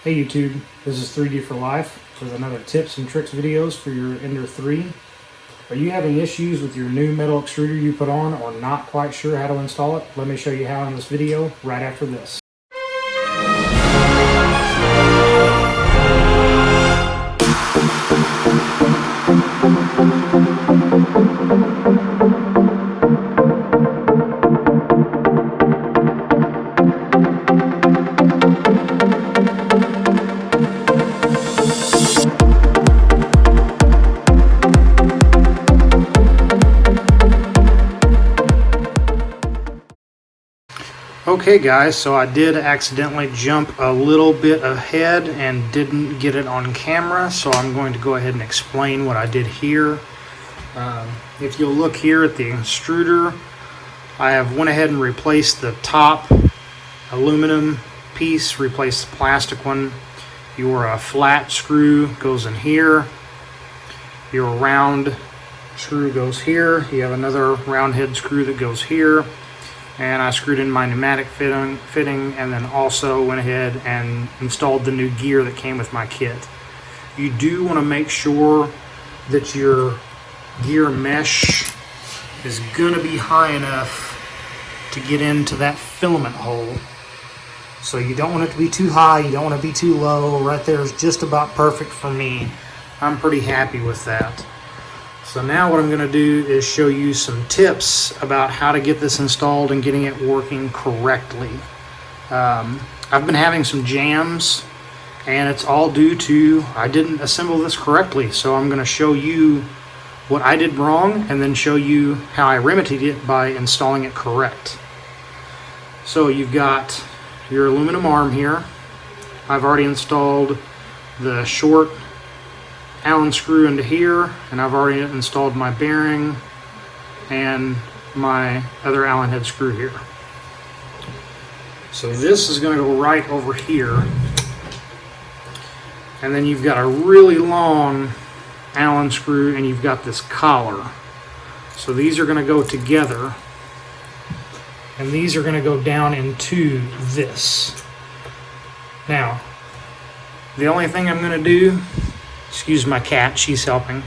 Hey YouTube, this is 3D for Life with another tips and tricks videos for your Ender 3. Are you having issues with your new metal extruder you put on or not quite sure how to install it? Let me show you how in this video right after this. Okay guys, so I did accidentally jump a little bit ahead and didn't get it on camera, so I'm going to go ahead and explain what I did here. If you'll look here at the extruder, I have went ahead and replaced the top aluminum piece, replaced the plastic one. Your flat screw goes in here, your round screw goes here, you have another round head screw that goes here. And I screwed in my pneumatic fitting and then also went ahead and installed the new gear that came with my kit. You do want to make sure that your gear mesh is going to be high enough to get into that filament hole. So you don't want it to be too high, you don't want to be too low. Right there is just about perfect for me. I'm pretty happy with that. So now what I'm going to do is show you some tips about how to get this installed and getting it working correctly. I've been having some jams and it's all due to I didn't assemble this correctly. So I'm going to show you what I did wrong and then show you how I remedied it by installing it correct. So you've got your aluminum arm here. I've already installed the short Allen screw into here, and I've already installed my bearing and my other Allen head screw here. So this is going to go right over here, and then you've got a really long Allen screw and you've got this collar. So these are going to go together and these are going to go down into this. Now the only thing I'm going to do, excuse my cat, she's helping.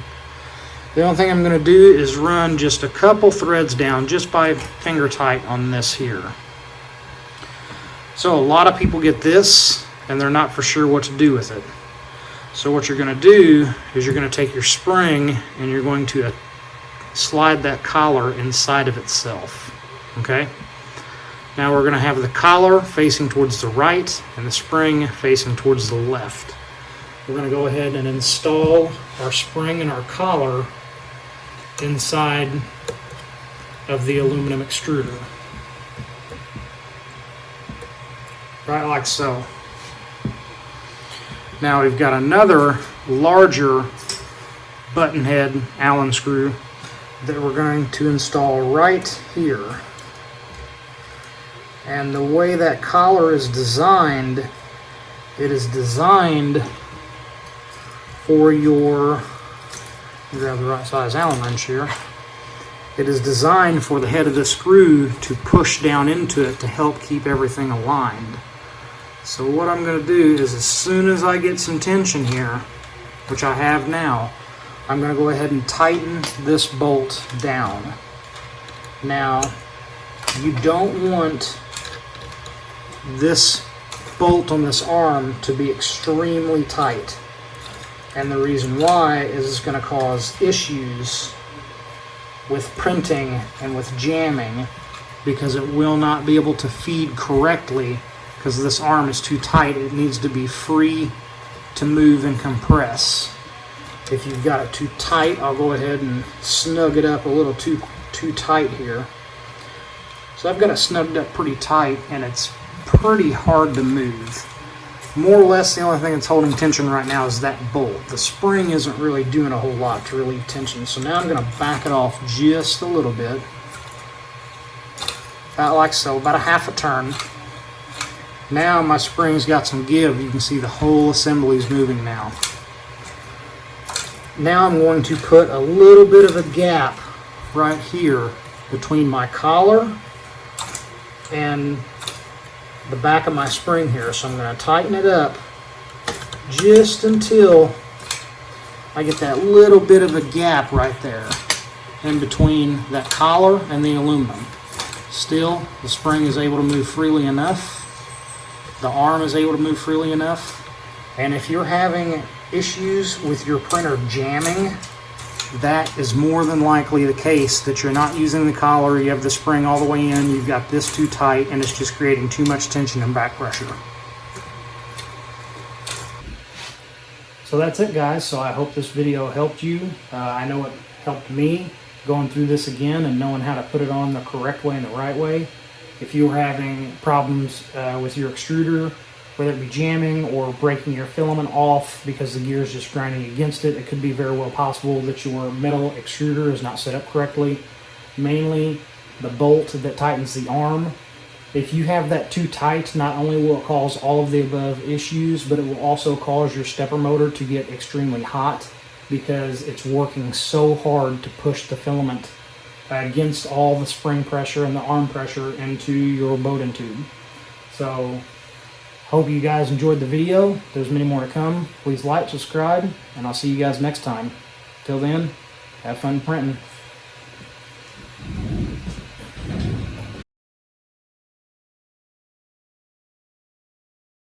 The only thing I'm going to do is run just a couple threads down just by finger tight on this here. So a lot of people get this and they're not for sure what to do with it. So what you're going to do is you're going to take your spring and you're going to slide that collar inside of itself. Okay? Now we're going to have the collar facing towards the right and the spring facing towards the left. We're going to go ahead and install our spring and our collar inside of the aluminum extruder. Right like so. Now we've got another larger button head Allen screw that we're going to install right here. And the way that collar is designed, it is designed for your, grab the right size Allen wrench here. It is designed for the head of the screw to push down into it to help keep everything aligned. So what I'm going to do is as soon as I get some tension here, which I have now, I'm going to go ahead and tighten this bolt down. Now, you don't want this bolt on this arm to be extremely tight. And the reason why is it's going to cause issues with printing and with jamming because it will not be able to feed correctly because this arm is too tight. It needs to be free to move and compress. If you've got it too tight, I'll go ahead and snug it up a little too tight here. So I've got it snugged up pretty tight and it's pretty hard to move. More or less the only thing that's holding tension right now is that bolt. The spring isn't really doing a whole lot to relieve tension. So now I'm going to back it off just a little bit. About like so, about a half a turn. Now my spring's got some give. You can see the whole assembly is moving now. Now I'm going to put a little bit of a gap right here between my collar and the back of my spring here. So I'm going to tighten it up just until I get that little bit of a gap right there in between that collar and the aluminum. Still, the spring is able to move freely enough. The arm is able to move freely enough. And if you're having issues with your printer jamming, that is more than likely the case, that you're not using the collar, you have the spring all the way in, you've got this too tight, and it's just creating too much tension and back pressure. So that's it, guys. So I hope this video helped you. I know it helped me going through this again and knowing how to put it on the correct way and the right way. If you were having problems with your extruder, whether it be jamming or breaking your filament off because the gear is just grinding against it, it could be very well possible that your metal extruder is not set up correctly. Mainly the bolt that tightens the arm. If you have that too tight, not only will it cause all of the above issues, but it will also cause your stepper motor to get extremely hot because it's working so hard to push the filament against all the spring pressure and the arm pressure into your Bowden tube. So, hope you guys enjoyed the video. There's many more to come. Please like, subscribe, and I'll see you guys next time. Till then, have fun printing.